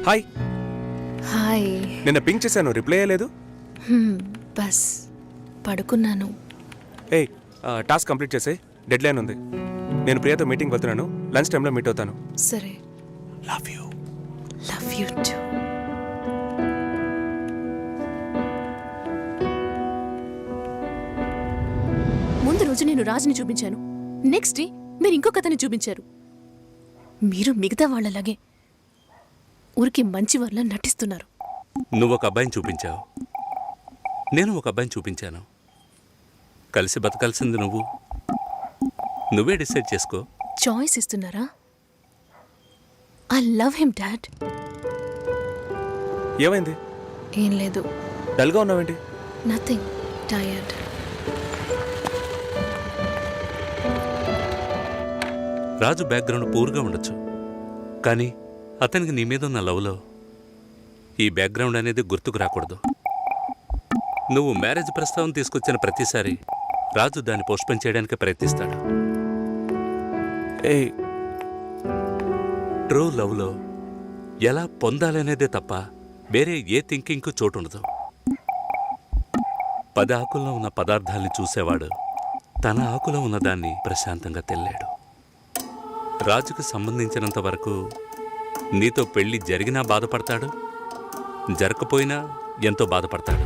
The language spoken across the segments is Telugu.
హాయ్. హాయ్. నిన్న పింక్ చేశాను, రిప్లై అయ్యలేదు. బస్ పడుకున్నాను. ఏయ్, టాస్క్ కంప్లీట్ చేసే, డెడ్ లైన్ ఉంది. నేను ప్రియతో మీటింగ్ వెళ్తున్నాను, లంచ్ టైంలో మీట్ అవుతాను. సరే. Love you. Love you two. ముందు రోజు నేను రాజుని చూపించాను, నెక్స్ట్ డే మీరు ఇంకో కథని చూపించారు. మీరు మిగతా వాళ్ళలాగే ఊరికి మంచి వాళ్ళ నటిస్తున్నారు. నువ్వు ఒక అబ్బాయిని చూపించావు, నేను ఒక అబ్బాయిని చూపించాను. కలిసి బతకాల్సింది నువ్వే డిసైడ్ చేసుకో. చాయిస్ ఇస్తున్నారా? I love him dad. ఏమైంది? ఏం లేదు. డల్గా ఉన్నావేంటి? Nothing, tired. రాజు బ్యాక్గ్రౌండ్ పూర్గా ఉండొచ్చు, కానీ అతనికి నీ మీద ఉన్న లవ్లో ఈ బ్యాక్గ్రౌండ్ అనేది గుర్తుకు రాకూడదు. నువ్వు మ్యారేజ్ ప్రస్తావన తీసుకొచ్చిన ప్రతిసారి రాజు దాన్ని పోస్ట్పోన్ చేయడానికి ప్రయత్నిస్తాడు. ఏయ్, ట్రూ లవ్లో ఎలా పొందాలనేదే తప్ప వేరే ఏ థింకింగ్కు చోటు ఉండదు. 10 ఆకుల్లో ఉన్న పదార్థాల్ని చూసేవాడు తన ఆకులో ఉన్నదాన్ని ప్రశాంతంగా తెల్లాడు. రాజుకు సంబంధించినంత వరకు నీతో పెళ్లి జరిగినా బాధపడతాడు, జరగకపోయినా ఎంతో బాధపడతాడు.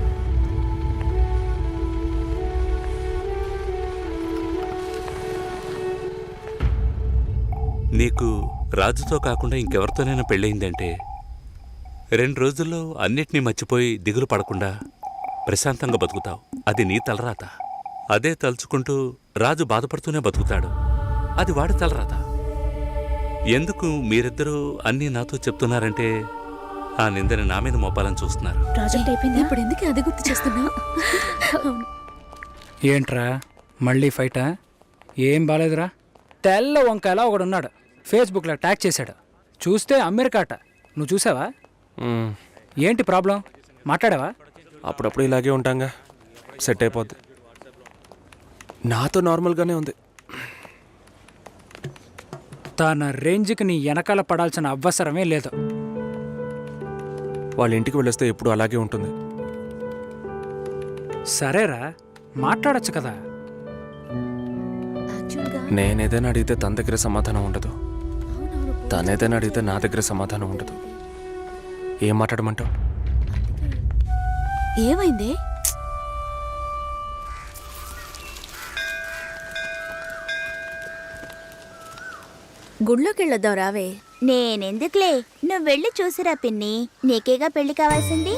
నీకు రాజుతో కాకుండా ఇంకెవరితోనైనా పెళ్ళయిందంటే 2 రోజుల్లో అన్నిటినీ మర్చిపోయి దిగులు పడకుండా ప్రశాంతంగా బతుకుతావు. అది నీ తలరాత. అదే తలుచుకుంటూ రాజు బాధపడుతూనే బతుకుతాడు. అది వాడి తలరాత. ఎందుకు మీరిద్దరూ అన్నీ నాతో చెప్తున్నారంటే ఆ నిందని నా మీద మోపాలని చూస్తున్నారు. ఇప్పుడు ఎందుకు అది గుర్తు చేస్తున్నా? ఏంట్రా మళ్ళీ ఫైటా? ఏం బాలేదురా. తెల్ల వంకాయలా ఒకడున్నాడు, ఫేస్బుక్లో ట్యాగ్ చేశాడు. చూస్తే అమెరికాట. నువ్వు చూసావా? ఏంటి ప్రాబ్లం? మాట్లాడావా? అప్పుడప్పుడు ఇలాగే ఉంటాంగా, సెట్ అయిపోద్ది. నాతో నార్మల్గానే ఉంది. తన రేంజ్కి నీ వెనకాల పడాల్సిన అవసరమే లేదు. వాళ్ళ ఇంటికి వెళ్ళొస్తే ఎప్పుడు అలాగే ఉంటుంది. సరేరా, మాట్లాడొచ్చు కదా. నేనేదైనా అడిగితే తన దగ్గర సమాధానం ఉండదు, తనేదైనా అడిగితే నా దగ్గర సమాధానం ఉండదు. ఏం మాట్లాడమంటావు? ఏమైంది? గుళ్ళోకి వెళ్ళొద్దాం రావే. నేనెందుకులే, నువ్వు వెళ్ళి చూసిరా పిన్ని, నీకేగా పెళ్లి కావాల్సింది.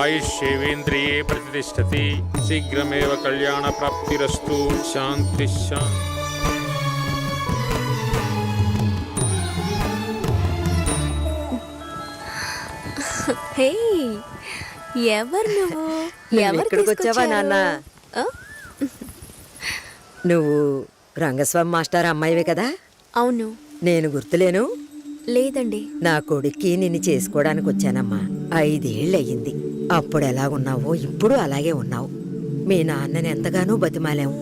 ఆయుష్యేవేంద్రియే ప్రతిష్టతి, శీఘ్రమేవ కళ్యాణ ప్రాప్తిరస్తు. శాంతి శాంతి. హే, ఎవరు నువ్వు? ఎక్కడికి వచ్చావా నాన్న? నువ్వు రంగస్వామి మాస్టర్ అమ్మాయివే కదా? అవును. నేను గుర్తులేను? లేదండి. నా కొడుక్కి నిన్ను చేసుకోవడానికి వచ్చానమ్మా. 5 ఏళ్ళయ్యింది. అప్పుడు ఎలాగున్నావో ఇప్పుడు అలాగే ఉన్నావు. మీ నాన్నని ఎంతగానో బతిమాలాం.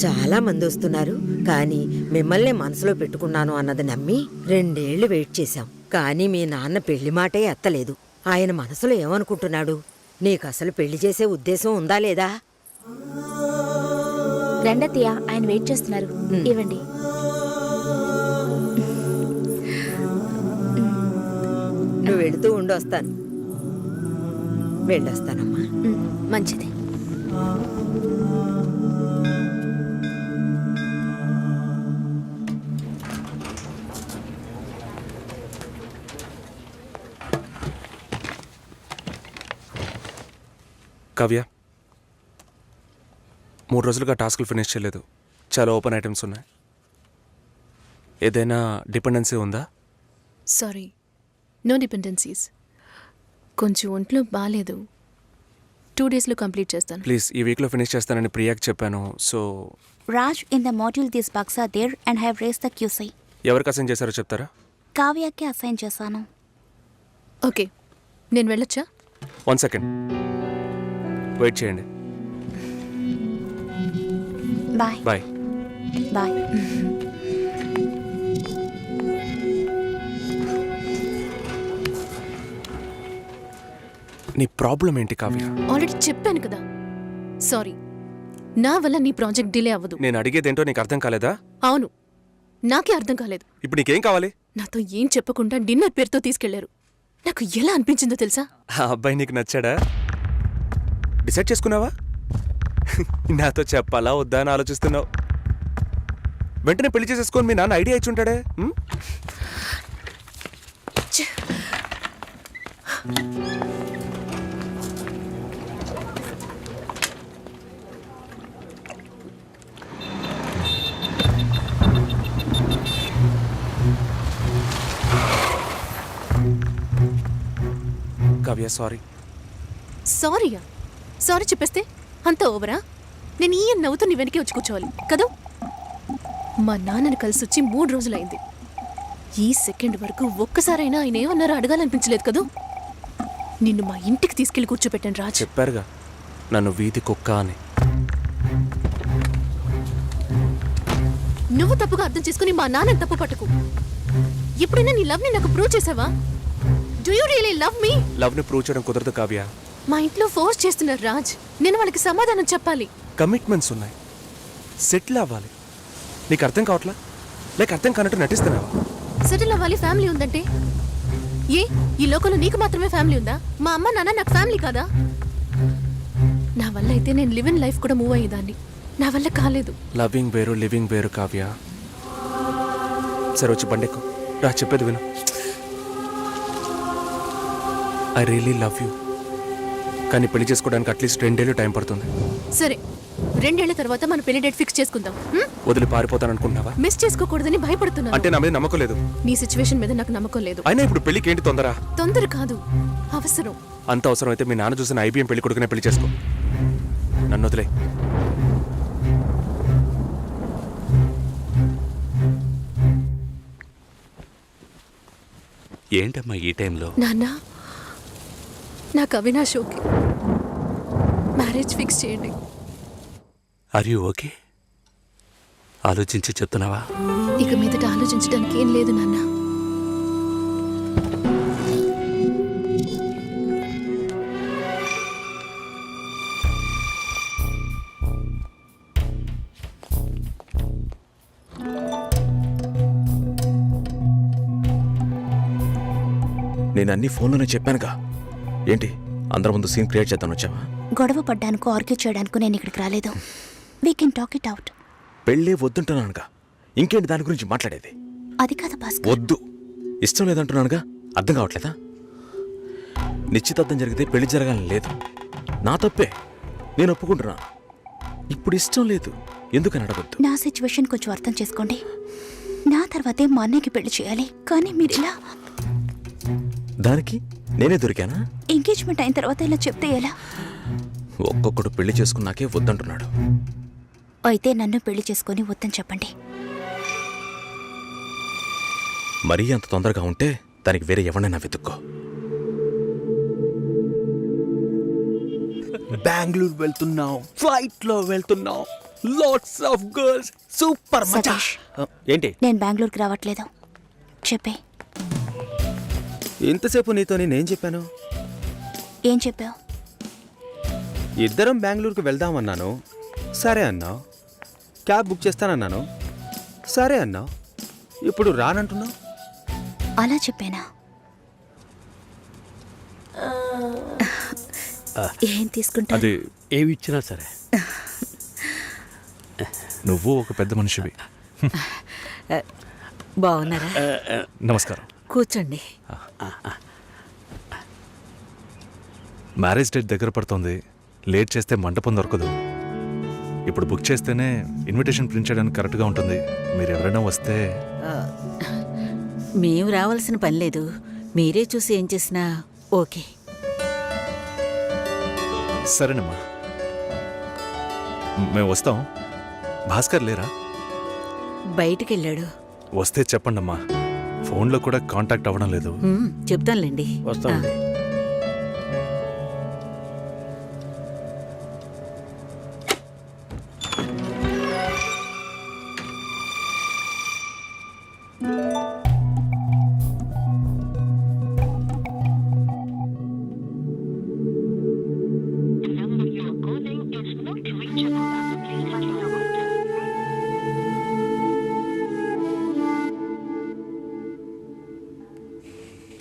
చాలా మంది వస్తున్నారు, కానీ మిమ్మల్ని మనసులో పెట్టుకున్నాను అన్నది నమ్మి 2 ఏళ్లు వెయిట్ చేశాం. కానీ మీ నాన్న పెళ్లి మాటే ఎత్తలేదు. ఆయన మనసులో ఏమనుకుంటున్నాడు? నీకసలు పెళ్లి చేసే ఉద్దేశం ఉందా లేదా? రండత్తయ్య, ఆయన వెయిట్ చేస్తున్నారు. ఇవ్వండి. నువ్వు వెళుతూ ఉండొస్తాను. వెళ్ళొస్తానమ్మా. మంచిది. కావ్య, 3 రోజులుగా టాస్క్లు ఫినిష్ చేయలేదు. చాలా ఓపెన్ ఐటమ్స్ ఉన్నాయి. ఏదైనా డిపెండెన్సీ ఉందా? Sorry, no dependencies. కొంచెం ఒంట్లో బాగాలేదు. 2 డేస్లో కంప్లీట్ చేస్తాను. ప్లీజ్, ఈ వీక్లో ఫినిష్ చేస్తానని ప్రియాకి చెప్పాను. So Raj, in the module these bugs are there and have raised the QC. ఎవరికి అసైన్ చేశారో చెప్తారా? కావ్యకి అసైన్ చేశాను. ఓకే, నేను వెళ్ళొచ్చా? 1 సెకండ్ వెయిట్ చేయండి. బాయ్. బాయ్. బాయ్. నీ ప్రాబ్లం ఏంటి కావ్య? ఆల్రెడీ చెప్పాను కదా. సారీ, నా వల్ల నీ ప్రాజెక్ట్ డిలే అవ్వదు. నేను అడిగేదేంటో నీకు అర్థం కాలేదా? అవును, నాకే అర్థం కాలేదు. ఇప్పుడు నీకేం కావాలి? నాతో ఏం చెప్పకుండా డిన్నర్ పేరుతో తీసుకెళ్లారు. నాకు ఎలా అనిపించిందో తెలుసా? ఆ అబ్బాయి నీకు నచ్చాడా? డిసైడ్ చేసుకున్నావా? నాతో చెప్పాలా వద్దా అని ఆలోచిస్తున్నావు. వెంటనే పెళ్లి చేసేసుకొని మీ నాన్న ఐడియా ఇచ్చి ఉంటాడే. కావ్య సారీ. సారీయా? సారీ చెప్పేస్తే అంత ఓవరా? నేను ఈ నవ్వుతూ నీ వెనకే వచ్చి కూర్చోవాలి కదా? మా నాన్నని కలిసి వచ్చి 3 రోజులైంది. ఈ సెకండ్ వరకు ఒక్కసారైనా ఆయన ఏమన్నారో అడగాలనిపించలేదు కదూ. నిన్ను మా ఇంటికి తీసుకెళ్లి కూర్చోపెట్టాను రాజ్. చెప్పారుగా నన్ను వీధి కుక్క అని. నువ్వు తప్పుగా అర్థం చేసుకుని మా నాన్నని తప్పు పట్టుకు. ఎప్పుడైనా నీ లవ్ ని నాకు ప్రూవ్ చేసావా? Do you really love me? Love ని ప్రూవ్ చేయడం కుదరదు కావ్య. మా ఇంట్లో ఫోర్స్ చేస్తున్నారు రాజ్. నేను వాళ్ళకి సమాధానం చెప్పాలి. కమిట్మెంట్స్ ఉన్నాయి, సెటిల్ అవ్వాలి. నీకు అర్థం కావట్లా? లేక అర్థం కానట్టు నటిస్తున్నావా? సెటిల్ అవ్వాలి, ఫ్యామిలీ ఉందంటే ఏ ఈ లోకంలో నీకు మాత్రమే ఫ్యామిలీ ఉందా? మా అమ్మ నాన్న నాకు ఫ్యామిలీ కాదా? నా వల్ల అయితే నేను లివ్ ఇన్ లైఫ్ కూడా మూవ్ అయ్యేదాన్ని. నా వల్ల కాలేదు. లవింగ్ వేరు, లివింగ్ వేరు కావ్య. సరే వచ్చి బండెక్కు రా, చెప్పేది విను. I really love you. కానీ పెళ్లి చేసుకోవడానికి అట్లీస్ట్ 2 ఏళ్ళు టైం పడుతుంది. సరే, 2 ఏళ్ల తర్వాత మన పెళ్లి డేట్ ఫిక్స్ చేసుకుందాం. వదిలి పారిపోతాను అనుకుంటున్నావా? మిస్ చేసుకోకూడదని భయపడుతున్నాను. అంటే నా మీద నమ్మకం లేదు? నీ సిచ్యువేషన్ మీద నాకు నమ్మకం లేదు. అయినా ఇప్పుడు పెళ్లికి ఏంటి తొందర? తొందర కాదు, అవసరం. అంత అవసరం అయితే మీ నాన్న చూసిన IBM పెళ్లి కొడుకునే పెళ్లి చేసుకో. నన్ను వదిలే. ఏంటమ్మా ఈ టైంలో? నాన్న, నాకు అవినాష్ ఓకే. మ్యారేజ్ ఫిక్స్ చేయండి. Are you okay? ఆలోచించి చెప్తున్నావా? ఇక మీదట ఆలోచించడానికి ఏం లేదు నాన్న. నేను అన్ని ఫోన్లోనే చెప్పానుగా. ఏంటి అందరి ముందు సీన్ క్రియేట్ చేద్దాం వచ్చావా? గొడవ పడ్డానుకో, ఆర్గ్యూ చేయడానికి నేను ఇక్కడికి రాలేదు. We can talk it out. పెళ్ళే వద్దుంటున్నానుగా, ఇంకేంటి దాని గురించి మాట్లాడేది? అది కాదు భాస్కర్. వద్దు, ఇష్టం లేదంటున్నానుగా. అర్థం కావట్లేదా? నిశ్చితార్థం జరిగితే పెళ్లి జరగాలని లేదు, నా తప్పే, నేను ఒప్పుకుంటున్నా. ఇప్పుడు ఇష్టం లేదు, ఎందుకని అడగొద్దు. నా సిచ్యువేషన్ కొంచెం అర్థం చేసుకోండి. నా తర్వాతే మా అన్నయ్యకి పెళ్లి చేయాలి, కానీ మీరు ఇలా. దానికి నేనే దొరికానా? ఎంగేజ్మెంట్ అయిన తర్వాత ఇలా చెప్తే ఎలా? ఒక్కొక్కడు పెళ్లి చేసుకున్నాకే వద్దంటున్నాడు. అయితే నన్ను పెళ్లి చేసుకొని వద్దని చెప్పండి. మరీ అంత తొందరగా ఉంటే దానికి వేరే ఎవరినైనా వెతుక్కో. బెంగళూరు వెళ్తున్నాం, ఫ్లైట్ లో వెళ్తున్నాం, లాట్స్ ఆఫ్ గర్ల్స్, సూపర్ మచా. సతీష్, ఏంటి నేను బెంగళూరుకి రావట్లేదు. చెప్పే. ఇంతసేపు నీతో నేనేం చెప్పాను? ఏం చెప్పావు? ఇద్దరం బెంగళూరుకి వెళ్దామన్నాను, సరే అన్నావు. క్యాబ్ బుక్ చేస్తానన్నాను, సరే అన్నావు. ఇప్పుడు రానంటున్నావు. అలా చెప్పానా? ఏం తీసుకుంటా? అది ఏమి ఇచ్చినా సరే. నువ్వు ఒక పెద్ద మనిషివి. బాగున్నారా? నమస్కారం. కూర్చోండి. మ్యారేజ్ డేట్ దగ్గర పడుతోంది, లేట్ చేస్తే మంటపం దొరకదు. ఇప్పుడు బుక్ చేస్తేనే ఇన్విటేషన్ ప్రింట్ చేయడానికి కరెక్ట్గా ఉంటుంది. మీరు ఎవరైనా వస్తే. మేము రావాల్సిన పని లేదు, మీరే చూసి ఏం చేసినా ఓకే. సరేనమ్మా, మేము వస్తాం. భాస్కర్ లేరా? బయటికి వెళ్ళాడు. వస్తే చెప్పండమ్మా, ఫోన్లో కూడా కాంటాక్ట్ అవ్వడం లేదు. చెప్తానులేండి. వస్తామండి.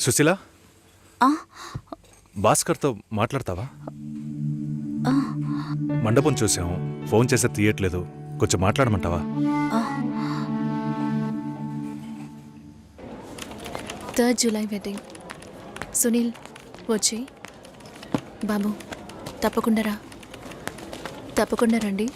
సుశీల ఆ, భాస్కర్తో మాట్లాడతావా? మండపం చూసాం, ఫోన్ చేస్తే తీయట్లేదు, కొంచెం మాట్లాడమంటావా? 3rd July wedding. సునీల్ వచ్చి బాబు తప్పకుండా రండి.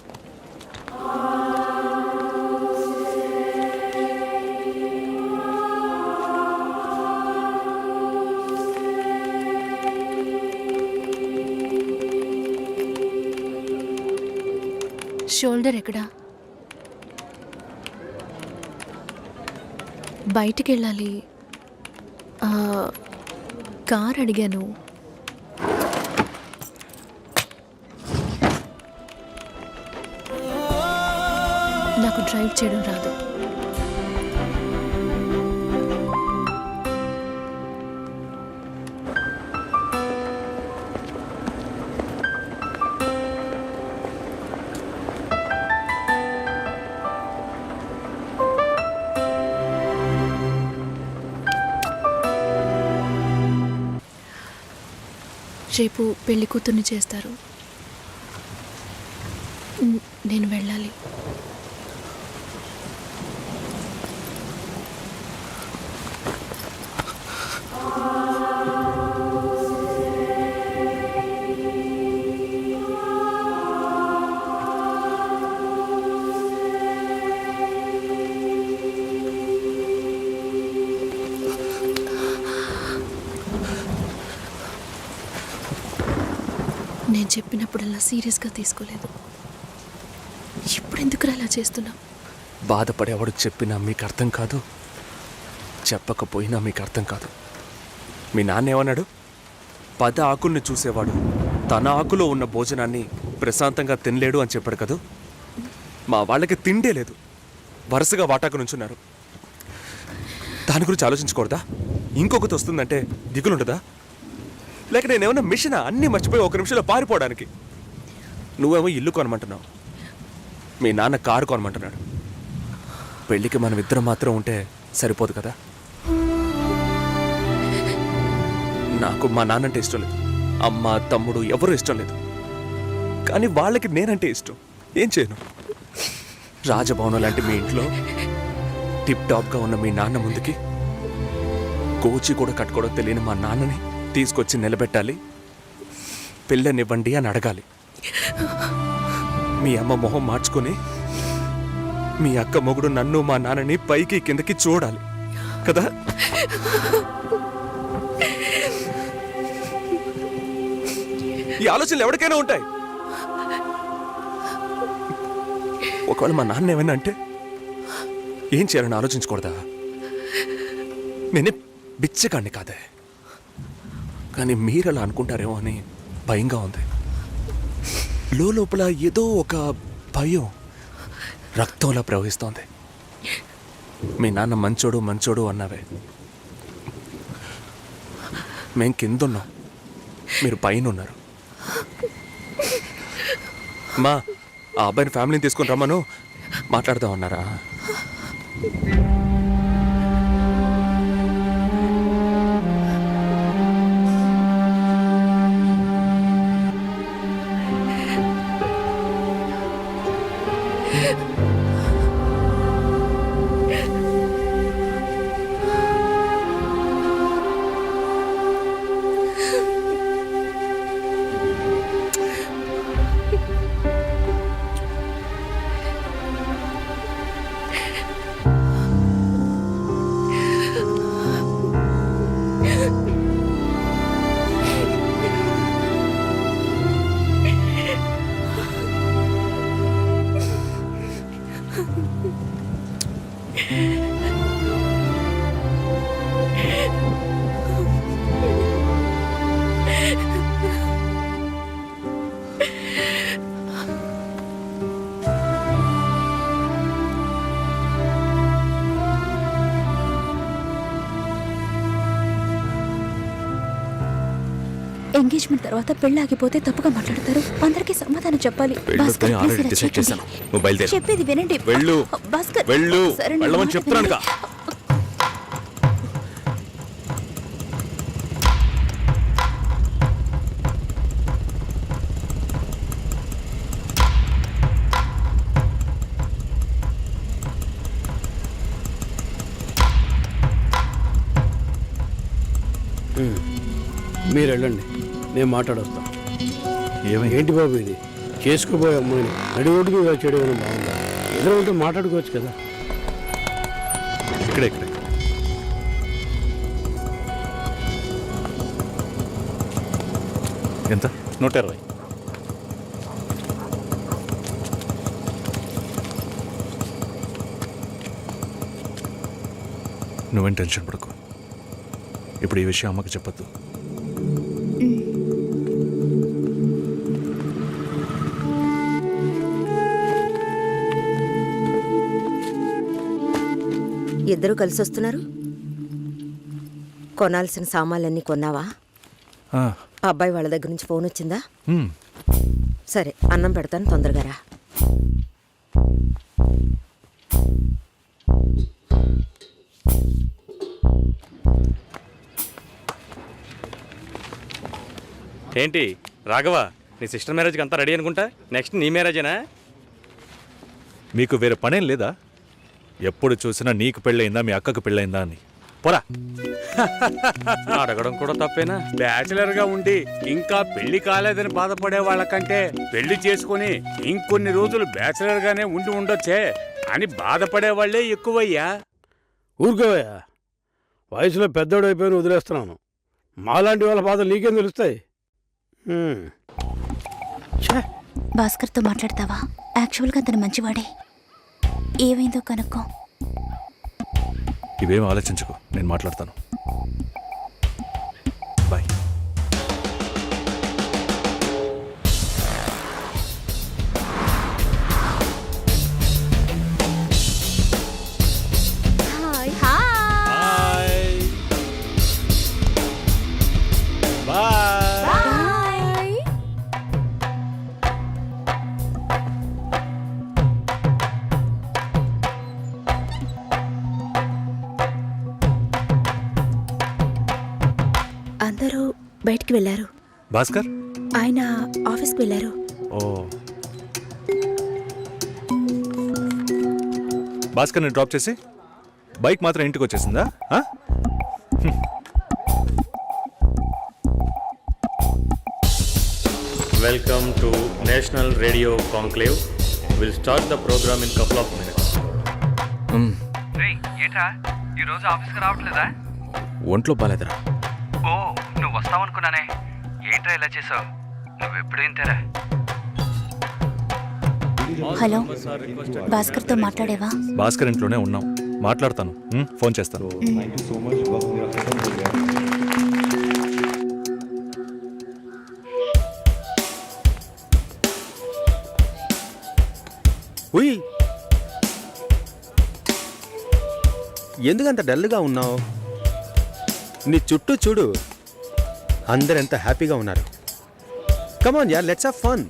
షోల్డర్ ఎక్కడా? బయటికి వెళ్ళాలి. కార్ అడిగాను. నాకు డ్రైవ్ చేయడం రాదు. రేపు పెళ్లి కూతుర్ని చేస్తారు. నేను వెళ్ళాలి. నేను చెప్పినప్పుడల్లా సీరియస్గా తీసుకోలేదు. ఇప్పుడు ఎందుకు అలా చేస్తున్నా? బాధపడేవాడు చెప్పినా మీకు అర్థం కాదు, చెప్పకపోయినా మీకు అర్థం కాదు. మీ నాన్న ఏమన్నాడు? 10 ఆకుల్ని చూసేవాడు తన ఆకులో ఉన్న భోజనాన్ని ప్రశాంతంగా తినలేడు అని చెప్పాడు కదా. మా వాళ్ళకి తిండే లేదు, వరుసగా వాటాకు నుంచున్నారు. దాని గురించి ఆలోచించకూడదా? ఇంకొకటి వస్తుందంటే దిగులుంటుందా? లేక నేనేమన్నా మిషనా అన్నీ మర్చిపోయి 1 నిమిషంలో పారిపోవడానికి? నువ్వేమో ఇల్లు కొనమంటున్నావు, మీ నాన్న కారు కొనమంటున్నాడు. పెళ్ళికి మనం ఇద్దరం మాత్రం ఉంటే సరిపోదు కదా. నాకు మా నాన్నంటే ఇష్టం లేదు, అమ్మ తమ్ముడు ఎవరూ ఇష్టం లేదు. కానీ వాళ్ళకి నేనంటే ఇష్టం. ఏం చేయను? రాజభవనం లాంటి మీ ఇంట్లో టిప్ టాప్గా ఉన్న మీ నాన్న ముందుకి కోచి కూడా కట్టుకోవడం తెలియని మా నాన్నని తీసుకొచ్చి నిలబెట్టాలి. పిల్లనివ్వండి అని అడగాలి. మీ అమ్మ మొహం మార్చుకొని మీ అక్క మొగుడు నన్ను మా నాన్నని పైకి కిందకి చూడాలి కదా. ఈ ఆలోచనలు ఎవరికైనా ఉంటాయి. ఒకవేళ మా నాన్న ఏమైనా అంటే ఏం చేయాలని ఆలోచించకూడదా? నేనే బిచ్చగాడిని కాదే, కానీ మీరు అలా అనుకుంటారేమో అని భయంగా ఉంది. లోపల ఏదో ఒక భయం రక్తంలా ప్రవహిస్తోంది. మీ నాన్న మంచోడు అన్నావే, మేం కిందున్నాం, మీరు పైన ఉన్నారు. మా ఆ అబ్బాయిని ఫ్యామిలీని తీసుకుని రమ్మను, మాట్లాడదాం అన్నారా? ఎంగేజ్మెంట్ తర్వాత పెళ్లి ఆగిపోతే తప్పుగా మాట్లాడతారు. అందరికీ సమాధానం చెప్పాలి. భాస్కర్, please ఇలా డిసైడ్ చేశాను. నువ్వు బయలుదేరు. చెప్పేది వినండి. వెళ్ళు. భాస్కర్, వెళ్ళు. సరే, నా వెళ్ళమని మాట చెప్తున్నానుగా. వినండి. మీరు వెళ్ళండి, నేను మాట్లాడొస్తాను. ఏమైంది? ఏంటి బాబు ఇది? చేసుకోబోయే అమ్మాయిని నడి ఒడ్డు మీద చేయడం బాగుందా? ఎదురు ఉంటే మాట్లాడుకోవచ్చు కదా. ఇక్కడే ఇక్కడే. ఎంత? 120. నువ్వేం టెన్షన్ పడకు. ఇప్పుడు ఈ విషయం అమ్మకి చెప్పొద్దు. ఇద్దరు కలిసి వస్తున్నారు. కొనాల్సిన సామాన్లన్నీ కొన్నావా? ఆ, అబ్బాయి వాళ్ళ దగ్గర నుంచి ఫోన్ వచ్చిందా? హ్మ్. సరే, అన్నం పెడతాను, తొందరగా రా. ఏంటి రాఘవ, నీ సిస్టర్ మ్యారేజ్కి అంతా రెడీ అనుకుంటా? నెక్స్ట్ నీ మ్యారేజేనా? మీకు వేరే పనేం లేదా? ఎప్పుడు చూసినా నీకు పెళ్ళయిందా, మీ అక్కకు పెళ్ళయిందా అని. పోరా. అడగడం కూడా తప్పేనా? బ్యాచిలర్ గా ఉండి ఇంకా పెళ్లి కాలేదని బాధపడే వాళ్ళకంటే పెళ్లి చేసుకుని ఇంకొన్ని రోజులు బ్యాచిలర్ గానే ఉండి ఉండొచ్చే అని బాధపడే వాళ్ళే ఎక్కువయ్యా. ఊరుకోవయ్యా, వయసులో పెద్దోడు అయిపోయిన వదిలేస్తున్నాను. మాలాంటి వాళ్ళ బాధలు నీకేం తెలుస్తాయి? భాస్కర్తో మాట్లాడతావా? యాక్చువల్గా అతను మంచివాడే. ఏమైందో కనుక్కో. ఇవేం ఆలోచించుకో, నేను మాట్లాడతాను. Bye. Hi bye bye. Hi. అందరూ బయటికి వెళ్ళారు. భాస్కర్? ఆయన ఆఫీస్కి వెళ్ళారు. ఓ, భాస్కర్ని డ్రాప్ చేసి బైక్ మాత్రం ఇంటికి వచ్చేసిందా? ఆ? Welcome to National Radio Conclave. We'll start the program in couple of minutes. ఏంట్రా ఈరోజు ఆఫీస్కి రావట్లేదా? ఒంట్లో బాలేదురా. ఓ, నువ్వు వస్తావనుకున్నానే. ఏంట్రా ఇలా చేసావు? నువ్వెప్పుడు ఇంతేరా? హలో, భాస్కర్తో మాట్లాడేవా? భాస్కర్ ఇంట్లోనే ఉన్నాం, మాట్లాడతాను. ఫోన్ చేస్తాను. ఉయ్, ఎందుకంత డల్గా ఉన్నావు? నీ చుట్టూ చూడు, అందరెంత హ్యాపీగా ఉన్నారు. కమాన్ యార్, లెట్స్ హావ్ ఫన్.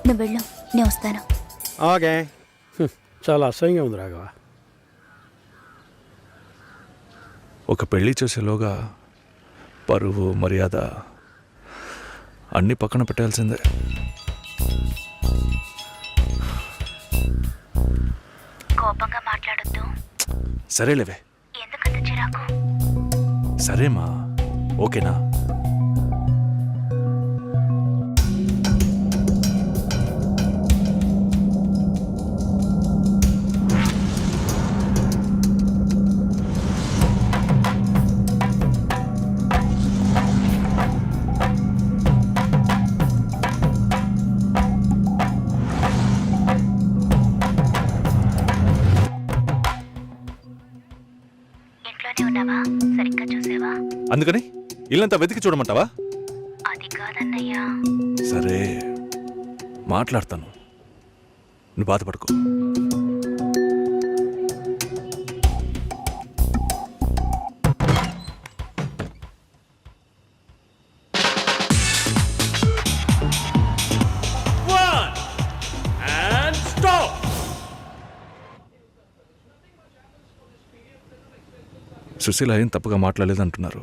నువ్వు వెళ్ళు, నేను వస్తాను. ఓకే. చాలా అసహ్యంగా ఉంది రాఘవ. ఒక పెళ్లి చేసేలోగా పరువు, మర్యాద అన్నీ పక్కన పెట్టాల్సిందే. కోపంగా మాట్లాడొద్దు. సరేలేవే. ఎందుకంత చిరాకు? సరేమా, ఓకేనా? ఇంట్లోనే ఉన్నావా? సరిగ్గా చూసావా? అందుకని ఇల్లంతా వెతికి చూడమంటావా? అది కాదన్నయ్యా. సరే, మాట్లాడతాను, నువ్వు బాధపడుకో. సుశీల ఏం తప్పుగా మాట్లాడలేదంటున్నారు,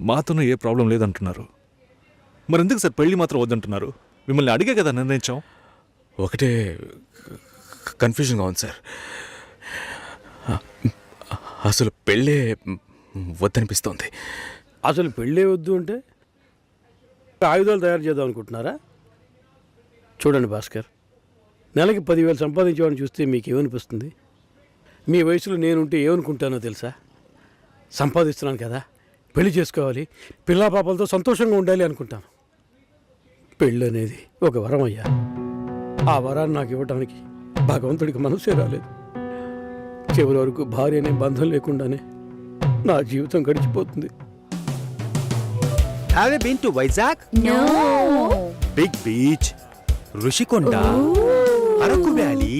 మాతోనూ ఏ ప్రాబ్లం లేదంటున్నారు. మరెందుకు సార్ పెళ్లి మాత్రం వద్దంటున్నారు? మిమ్మల్ని అడిగే కదా నిర్ణయించాం. ఒకటే కన్ఫ్యూజన్గా ఉంది సార్. అసలు పెళ్ళే వద్దనిపిస్తోంది. అసలు పెళ్ళే వద్దు అంటే ఆయుధాలు తయారు చేద్దాం అనుకుంటున్నారా? చూడండి భాస్కర్, నెలకి 10,000 సంపాదించేవాడిని చూస్తే మీకేమనిపిస్తుంది? మీ వయసులో నేనుంటే ఏమనుకుంటానో తెలుసా? సంపాదిస్తున్నాను కదా, పెళ్లి చేసుకోవాలి, పిల్లా పాపలతో సంతోషంగా ఉండాలి అనుకుంటాను. పెళ్ళి అనేది ఒక వరం అయ్యా. ఆ వరాన్ని నాకు ఇవ్వడానికి భగవంతుడికి మనసే రాలేదు. చివరి వరకు భార్య అనే బంధం లేకుండానే నా జీవితం గడిచిపోతుంది. Have you been to Vizag? No. Big beach, Rushikonda, Araku Valley.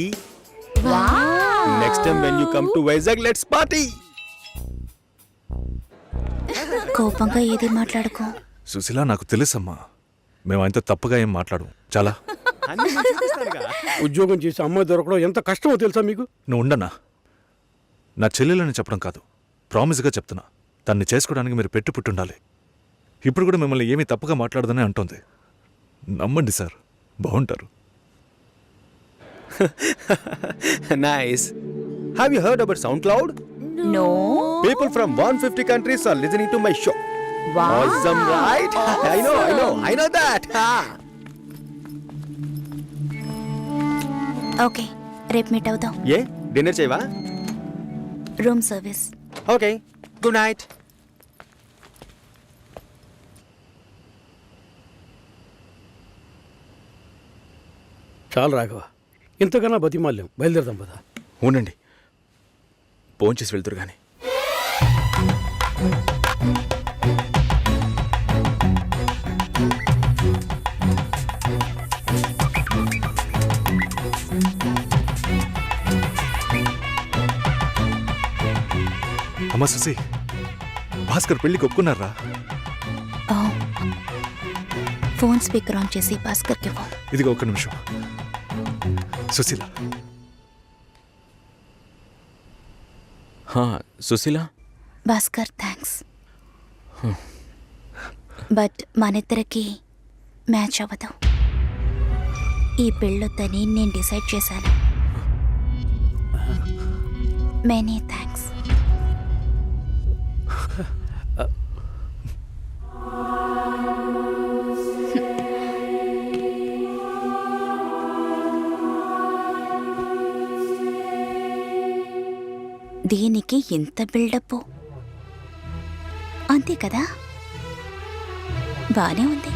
Wow. Next time when you come to Vizag, let's party. కోపంగా ఏది మాట్లాడుకో. సుశీల, నాకు తెలుసమ్మా, మేము ఆయనతో తప్పుగా ఏం మాట్లాడు. చాలా ఉద్యోగం చేసి అమ్మాయి దొరకడం ఎంత కష్టమో తెలుసా మీకు? నువ్వు ఉండనా? నా చెల్లెలని చెప్పడం కాదు, ప్రామిస్గా చెప్తున్నా, తన్ని చేసుకోవడానికి మీరు పుట్టుండాలి. ఇప్పుడు కూడా మిమ్మల్ని ఏమీ తప్పుగా మాట్లాడదని అంటోంది. నమ్మండి సార్, బాగుంటారు. Nice. Have you heard about SoundCloud? No. People from 150 countries are listening to my show. Wow. Awesome, right? I know that. Okay, రేపు మీట్ అవుదాం. ఏ డిన్నర్ చేయవా? Room service. Okay, good night. చాలు రాఘవ, ఇంతకన్నా బతిమాల్యం. బయలుదేరదాం పదా. ఉండండి, భోంచేసి వెళ్తురు కానీ. అమ్మా సుశీ, భాస్కర్ పెళ్ళికి ఒప్పుకున్నారా? ఫోన్ స్పీకర్ ఆన్ చేసి భాస్కర్కి ఫోన్. ఇదిగో ఒక్క నిమిషం. సుశీల. సుశీల, భాస్కర్ థ్యాంక్స్, బట్ మనిద్దరికి మ్యాచ్ అవ్వదు. ఈ పెళ్ళొద్దని నేను డిసైడ్ చేశాను. Many thanks. దీనికి ఎంత బిల్డప్, అంతే కదా? బానే ఉంది.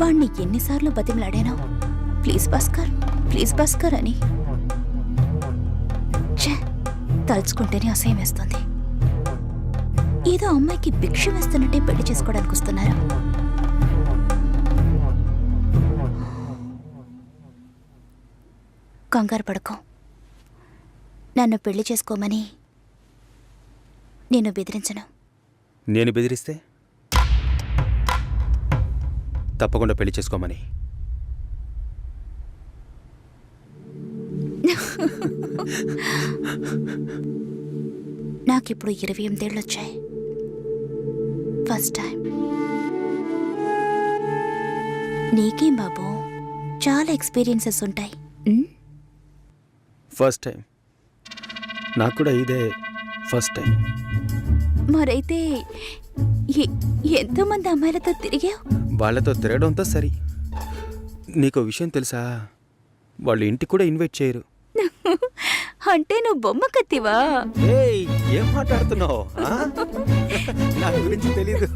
వాణ్ణి ఎన్నిసార్లు బతిమలాడాను, ప్లీజ్ భాస్కర్, ప్లీజ్ భాస్కర్ అని. ఛే, తలుచుకుంటేనే అసహ్యం వేస్తుంది. ఏదో అమ్మాయికి భిక్ష వేస్తున్నట్టే పెళ్లి చేసుకోవడానికి వస్తున్నారు. కంగారు పడుకో. నన్ను పెళ్లి చేసుకోమని నేను బెదిరించను. నేను బెదిరిస్తే తప్పకుండా పెళ్లి చేసుకోమని. నాకిప్పుడు 28 ఏళ్ళు వచ్చాయి. First time. నీకేం బాబు, చాలా ఎక్స్పీరియన్సెస్ ఉంటాయి. First time. నాకు కూడా ఇదే ఫస్ట్ టైం. మరైతే ఎంతోమంది అమ్మాయిలతో తిరిగావు? వాళ్ళతో తిరగడంతో సరి. నీకో విషయం తెలుసా, వాళ్ళు ఇంటికి కూడా ఇన్వైట్ చేయరు. అంటే నువ్వు బొమ్మ కత్తివా? ఏయ్, ఏం మాట్లాడుతున్నావు? నా గురించి తెలీదు.